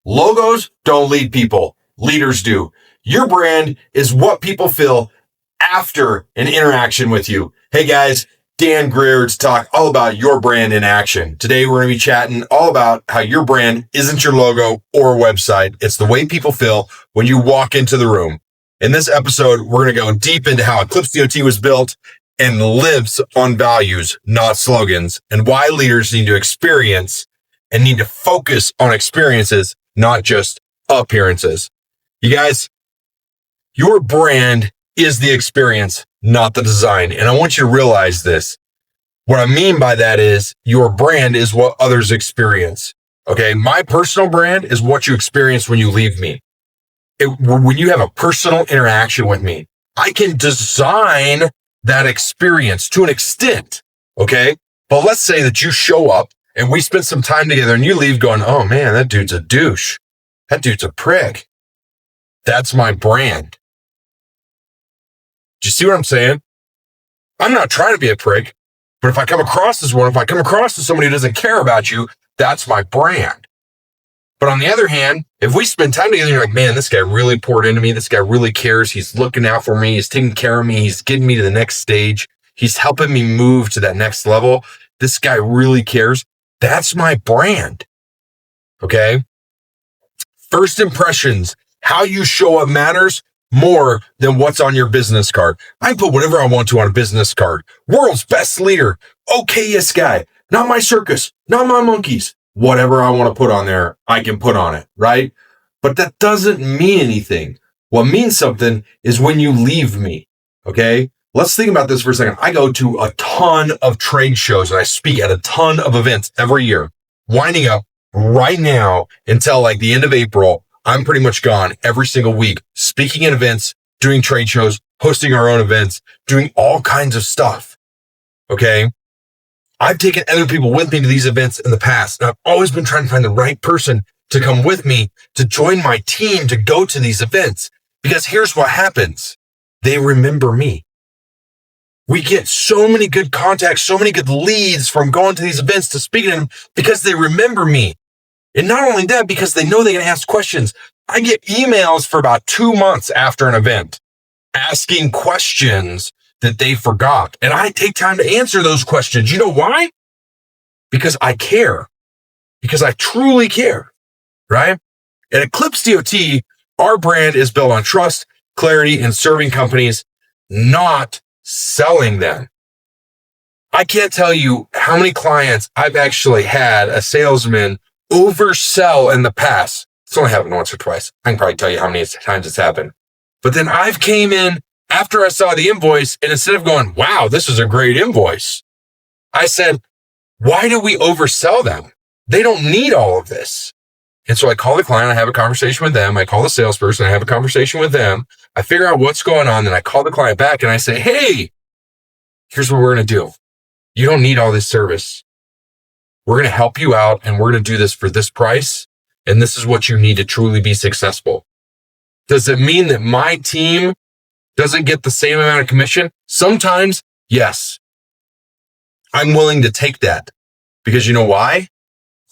Logos don't lead people. Leaders do. Your brand is what people feel after an interaction with you. Hey guys, Dan Greer to talk all about your brand in action. Today we're going to be chatting all about how your brand isn't your logo or website. It's the way people feel when you walk into the room. In this episode, we're going to go deep into how Eclipse DOT was built and lives on values, not slogans, and why leaders need to experience and need to focus on experiences, not just appearances. You guys, your brand is the experience, not the design. And I want you to realize this. What I mean by that is your brand is what others experience. Okay. My personal brand is what you experience when you leave me. When you have a personal interaction with me, I can design that experience to an extent. Okay. But let's say that you show up and we spend some time together and you leave going, oh man, that dude's a douche. That dude's a prick. That's my brand. Do you see what I'm saying? I'm not trying to be a prick, but if I come across as one, if I come across as somebody who doesn't care about you, that's my brand. But on the other hand, if we spend time together and you're like, man, this guy really poured into me. This guy really cares. He's looking out for me. He's taking care of me. He's getting me to the next stage. He's helping me move to that next level. This guy really cares. That's my brand. Okay. First impressions, how you show up matters more than what's on your business card. I put whatever I want to on a business card. World's best leader. Okayest guy. Not my circus. Not my monkeys. Whatever I want to put on there, I can put on it, right? But that doesn't mean anything. What means something is when you leave me, okay? Let's think about this for a second. I go to a ton of trade shows and I speak at a ton of events every year. Winding up right now until like the end of April, I'm pretty much gone every single week, speaking at events, doing trade shows, hosting our own events, doing all kinds of stuff, okay? I've taken other people with me to these events in the past, and I've always been trying to find the right person to come with me, to join my team, to go to these events. Because here's what happens. They remember me. We get so many good contacts, so many good leads from going to these events to speak to them because they remember me. And not only that, because they know they can ask questions. I get emails for about 2 months after an event asking questions that they forgot. And I take time to answer those questions. You know why? Because I care. Because I truly care, right? At Eclipse DOT, our brand is built on trust, clarity, and serving companies, not selling them. I can't tell you how many clients I've actually had a salesman oversell in the past. It's only happened once or twice. I can probably tell you how many times it's happened. But then I've came in after I saw the invoice, and instead of going, wow, this is a great invoice, I said, why do we oversell them? They don't need all of this. And so I call the client, I have a conversation with them. I call the salesperson, I have a conversation with them. I figure out what's going on. Then I call the client back and I say, hey, here's what we're going to do. You don't need all this service. We're going to help you out and we're going to do this for this price. And this is what you need to truly be successful. Does it mean that my team doesn't get the same amount of commission? Sometimes, yes. I'm willing to take that because you know why?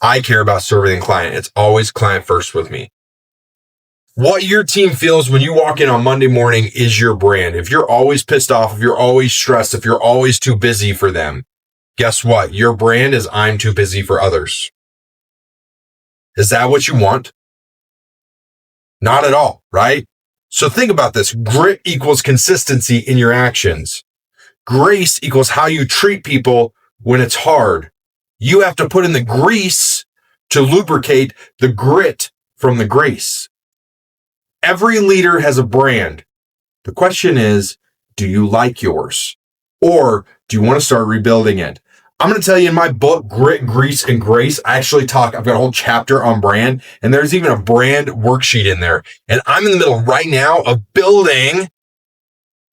I care about serving the client. It's always client first with me. What your team feels when you walk in on Monday morning is your brand. If you're always pissed off, if you're always stressed, if you're always too busy for them, guess what? Your brand is I'm too busy for others. Is that what you want? Not at all, right? So think about this. Grit equals consistency in your actions. Grace equals how you treat people when it's hard. You have to put in the grease to lubricate the grit from the grace. Every leader has a brand. The question is, do you like yours? Or do you want to start rebuilding it? I'm going to tell you in my book, Grit, Grease, and Grace, I've got a whole chapter on brand, and there's even a brand worksheet in there. And I'm in the middle right now of building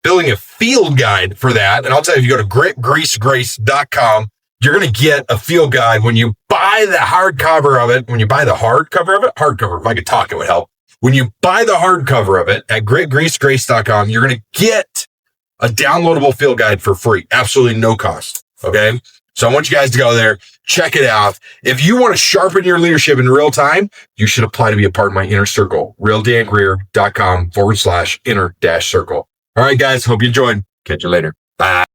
a field guide for that. And I'll tell you, if you go to gritgreasegrace.com, you're going to get a field guide when you buy the hardcover of it. When you buy the hardcover of it, if I could talk, it would help. When you buy the hardcover of it at gritgreasegrace.com, you're going to get a downloadable field guide for free. Absolutely no cost. Okay. So I want you guys to go there, check it out. If you want to sharpen your leadership in real time, you should apply to be a part of my inner circle, realdangreer.com/inner-circle. All right, guys. Hope you enjoyed. Catch you later. Bye.